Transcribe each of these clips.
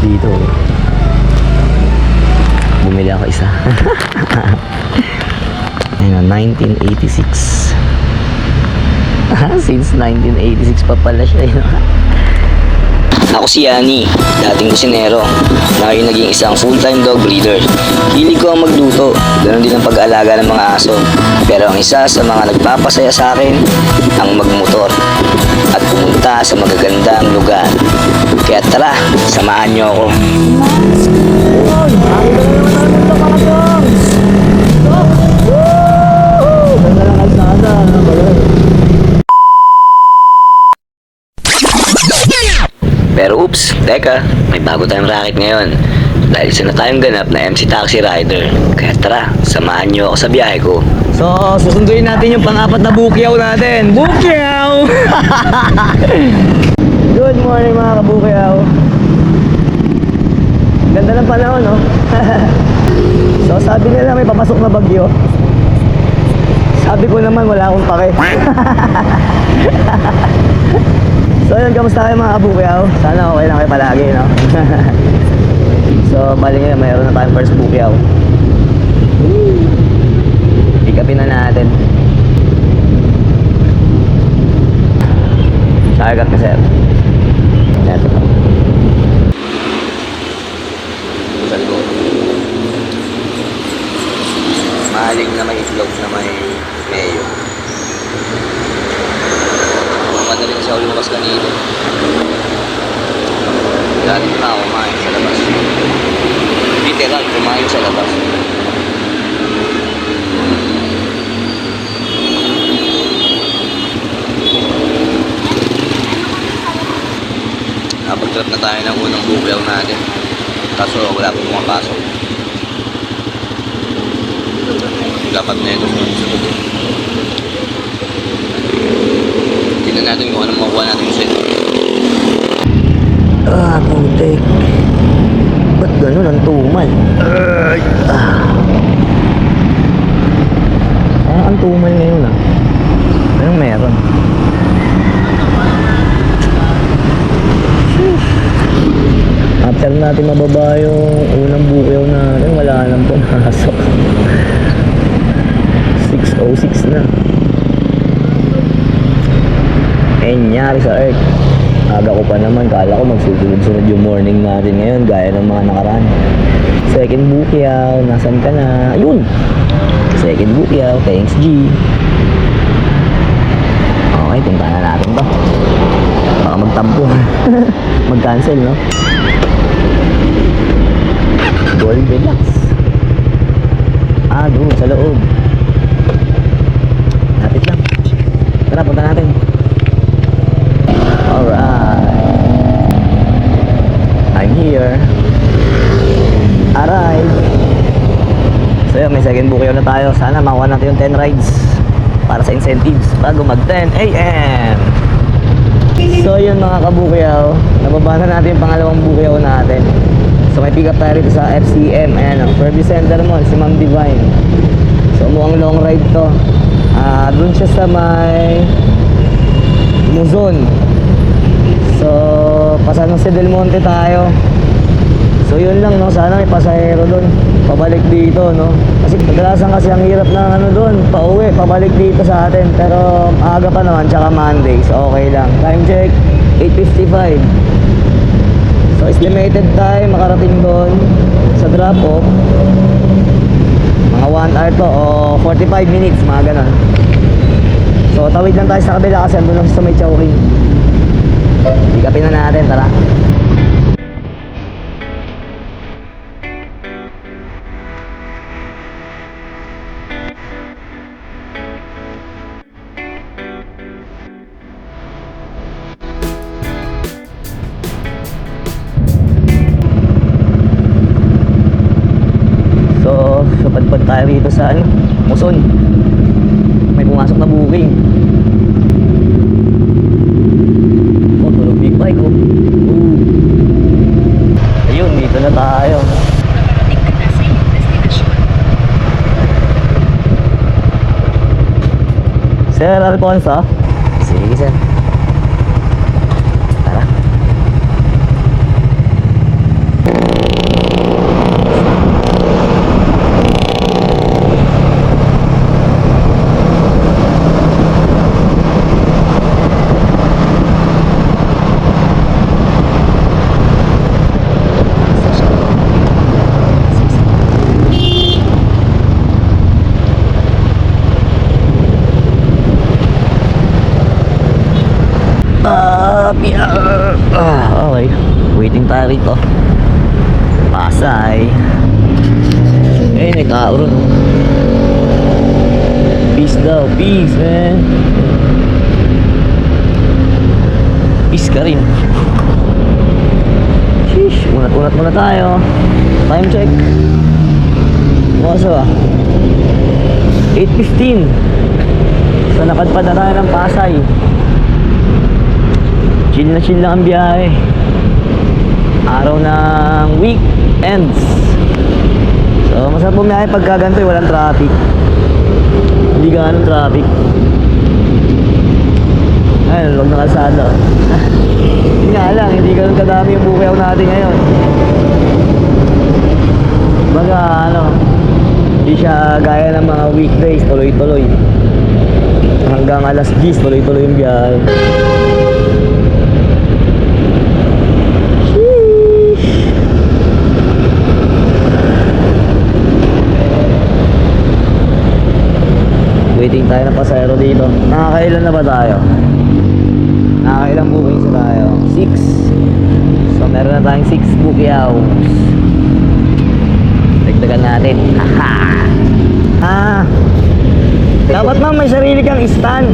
dito. Bumili ako isa. Ayun, 1986. Since 1986 pa pala siya. Ako si Yani, dating kusinero, na ngayon naging isang full-time dog breeder. Hilig ko ang magluto, ganoon din ang pag-aalaga ng mga aso. Pero ang isa sa mga nagpapasaya sa akin, ang magmotor at pumunta sa magagandang lugar. Kaya tara, samahan niyo ako. Pero oops, teka, may bago tayong racket ngayon. Dahil isa na tayong ganap na MC Taxi Rider. Kaya tara, samahan nyo ako sa biyahe ko. So, susunduin natin yung pang-apat na bukyaw natin. Bukyaw! Good morning mga kabukyaw. Ganda ng panahon, no? So, sabi nila may papasok na bagyo. Sabi ko naman wala akong pake. So yun, kamusta kayo mga kabukyaw? Sana okay lang kayo palagi, no? So, bali ngayon, mayroon na tayong first bukyaw. Ikapin na natin. Sagat ka, sir. Ito pa. Saan ko? Mahalig na may itlog na may mayo. Madaling siya lumabas kanina. Galing pa kumain sa labas. Literal, kumain sa labas. Napag-trap na tayo ng unang bukyaw natin. Kaso wala pong pumapasok. Dapat na ito sunod-sunod. Tignan natin kung anong makuha natin yung set. Putik. Ba't ganun ang tumal? Ang tumal ngayon, Anong meron? After natin mababa yung unang bukyaw natin, wala nang pumasok. 6:06 na. Nyari sa Earth. Aga ko pa naman, kala ko magsusunod-sunod yung morning natin ngayon gaya ng mga nakaraan. Second bukyaw, nasan ka na? Ayun! Second bukyaw, thanks G. Okay, punta na natin to. Baka magtampo. Mag-cancel, no? Gold Deluxe. Doon, sa loob. Lapit lang. Tara, punta natin. Alright, I'm here. Arrive. So yun, may second bukyaw na tayo. Sana makuha natin yung 10 rides para sa incentives bago mag 10 AM. So yun mga kabukyaw, nababa na natin yung pangalawang bukyaw natin. So may pick up tayo rito sa FCM. Ayan o, Service Center Mall, si Ma'am Divine. So mukhang long ride to. Doon siya sa may Luzon. So, pasan ng Del Monte tayo. So, yun lang, no? Sana may pasahero doon. Pabalik dito, no? Kasi kadalasan kasi ang hirap na doon. Pauwi, pabalik dito sa atin. Pero, aga pa naman, tsaka Monday. So, okay lang. Time check, 8:55. So, estimated time, makarating doon sa drop-off. Mga 1 hour to, o 45 minutes, mga ganon. So, tawid lang tayo sa kabila kasi andun lang sa may Chowking. Ikapin na natin, tara. So, padpad tayo dito sa Muson. May pumasok na booking. Bike, ayun, dito na tayo. Sir Alfonso? Sige, sir. Tara. Waiting tayo rito. Pasay. Eh, nagka-auron. Peace daw. Peace, man. Peace ka rin. Sheesh. Unat-unat muna tayo. Time check. Oras ba? 8:15. So, nakadpad na tayo ng Pasay. Chill na chill lang ang biyahe. Araw ng weekends. So, masarap bumiyahe pagka ganito, walang traffic. Hindi ganun traffic. Ayun, huwag na kalsada. Yun nga lang, hindi ganun kadami yung bukayaw natin ngayon. Baga, hindi siya gaya ng mga weekdays, tuloy-tuloy. Hanggang alas 10, tuloy-tuloy yung biyahe. Waiting tayo ng pasahero dito. Nakakailan na ba tayo? Nakakailang bookings na tayo? 6. So meron na tayong 6 bookings. Dagdagan natin. Haha. Dapat ma'am may sarili kang stand.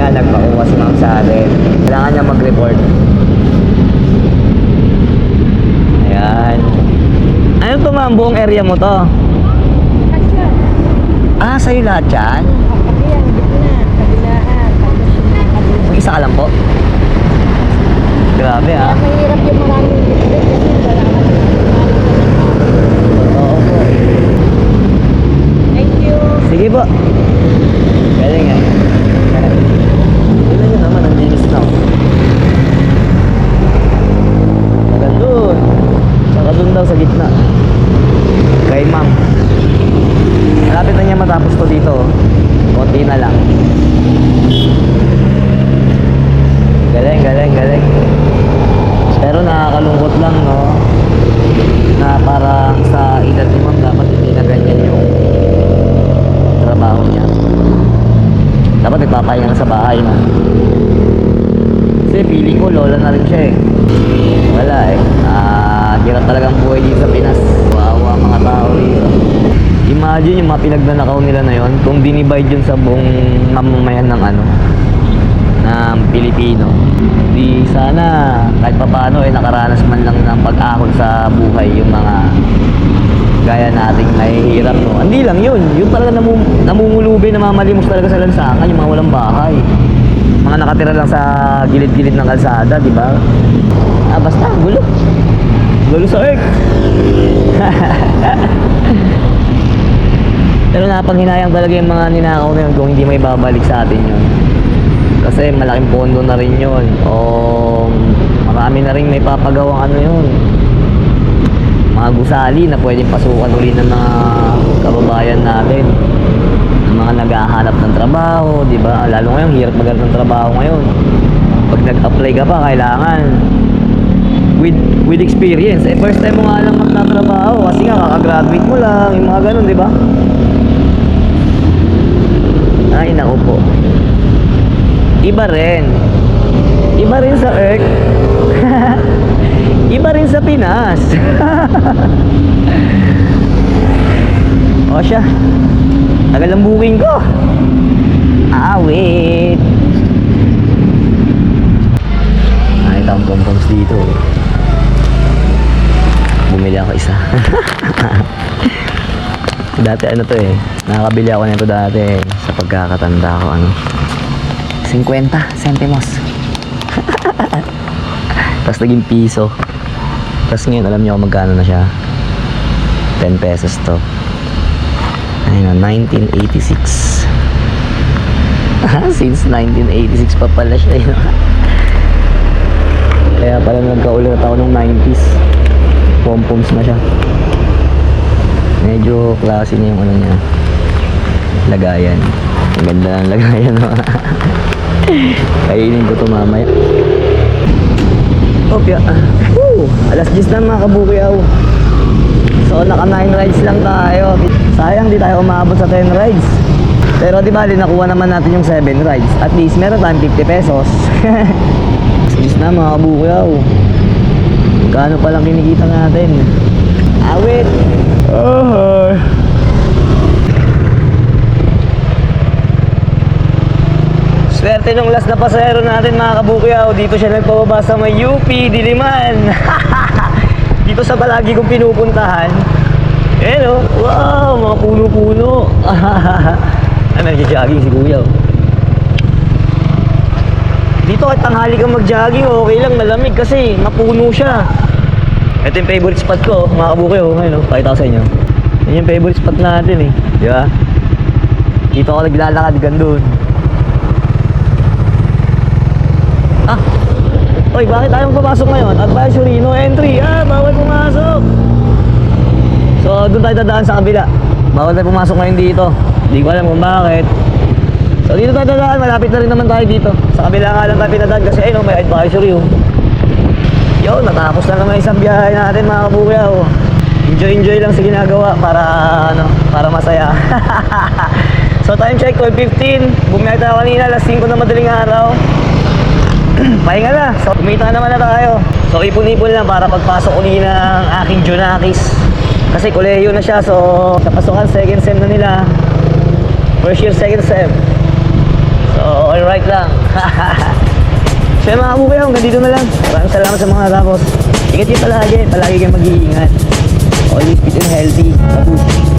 Yan, nagpakuha si ma'am sa atin. Kailangan niya mag-report. Ayan. Ano to ma'am? Buong area mo to? Sa'yo lahat yan? Kabilang, gitna, kabilaan, tapos yung kabilang. Isa ka lang po? Grabe Kaya mahirap yung maraming district kasi wala ka na. Oo po. Thank you. Sige po. Pwede nga. Tignan nyo naman, ang linis na. Hanggang doon. Saka doon daw sa gitna. Kay ma'am. Malapit na niya matapos to dito. Konti na lang. Galing, galing, galing. Pero nakakalungkot lang, no? Na parang sa edad ni ma'am dapat hindi na ganyan yung trabaho niya. Dapat nagpapahinga na sa bahay na. Kasi feeling ko lola na rin siya eh. Wala eh. Hirap talagang buhay dito sa Pinas. Wawa mga tao dito. Imagine yung mga pinagnanakaw nila na yon kung dinivide yun sa buong mamamayan ng ng Pilipino. Di sana kahit papaano nakaranas man lang ng pag-ahon sa buhay yung mga gaya nating nahihirap, no? Hindi lang yun. Yung talaga namumulubi, namamalimos talaga sa lansangan, yung mga walang bahay. Mga nakatira lang sa gilid-gilid ng kalsada, di ba? Basta, gulo. Gulo sa earth. Pero napanghinayang talaga yung mga ninakaw na yun kung hindi may babalik sa atin yun. Kasi malaking pondo na rin yun. O marami na rin may papagawang yun. Mga gusali na pwedeng pasukan uli ng mga kababayan natin. Ng mga naghahanap ng trabaho, di ba? Lalo ngayon, hirap maghanap ng trabaho ngayon. Pag nag-apply ka pa, kailangan with experience. First time mo nga lang magtatrabaho kasi nga kakagraduate mo lang, yung mga ganun, di ba? Ay, naku po. Iba rin. Iba rin sa Earth. Iba rin sa Pinas. O siya. Tagal ang booking ko. Wait. Nakita ang pom-poms dito. Bumili ako isa. Dati to eh. Nakakabili ako nito dati sa pagkakatanda ko 50 centimos. Tapos naging piso. Tapos ngayon alam niyo kung magkano na siya. 10 pesos to. Ayun, 1986. Since 1986 pa pala siya yun. Kaya pala nagkaulit ako nung 90s. Pom-poms na siya. Medyo klase niya yung niya. Lagayan. Ang ganda ng lagayan. Kainin ko ito mamaya. Okay. Alas 10 na mga kabukyaw. So naka 9 rides lang tayo. Sayang di tayo umabot sa 10 rides. Pero di ba, nakuha naman natin yung 7 rides. At least meron tayong 50 pesos. Sis na mga kabukyaw. Kano palang kinikita natin? Awit! Swerte nung last na pasahero natin mga kabukyaw. Dito siya nagpababa sa may UP, Diliman. Dito sa palagi kong pinupuntahan. Oh, wow, mga puno-puno. Nag-jogging si kuya. Dito at tanghali kang mag-jogging, okay lang, malamig kasi mapuno siya. Ito yung favorite spot ko, mga kabukyaw. Ayun, pakita ko sa inyo. Yan yung favorite spot natin eh. Di ba? Dito ako naglalakad gandun. Oy, bakit ayaw pumasok ngayon? Advisory, no entry. Bawal pumasok. So, doon tayo dadaan sa kabila. Bawal tayo pumasok ngayon dito. Hindi ko alam kung bakit. So, dito tayo dadaan. Malapit na rin naman tayo dito. Sa kabila nga lang tayo pinadaan kasi ayun, may advisory. Yo, natapos na naman isang biyahe natin mga kabukyaw. Enjoy lang sa ginagawa para masaya. So, time check 12:15. Bumiyay tayo kanina, alas 5 na madaling araw. Pahinga na. So, kumita naman na tayo. So, ipon-ipon lang para pagpasok uli ng aking Junakis. Kasi kolehiyo na siya. So, sa pasukan, second sem na nila. First year, second sem. So, alright lang. So, mga kabukyaw, hanggang dito na lang. Maraming salamat sa mga tapos. Ingat kayo palagi. Palagi kayong mag-iingat. Always fit and healthy. Babush.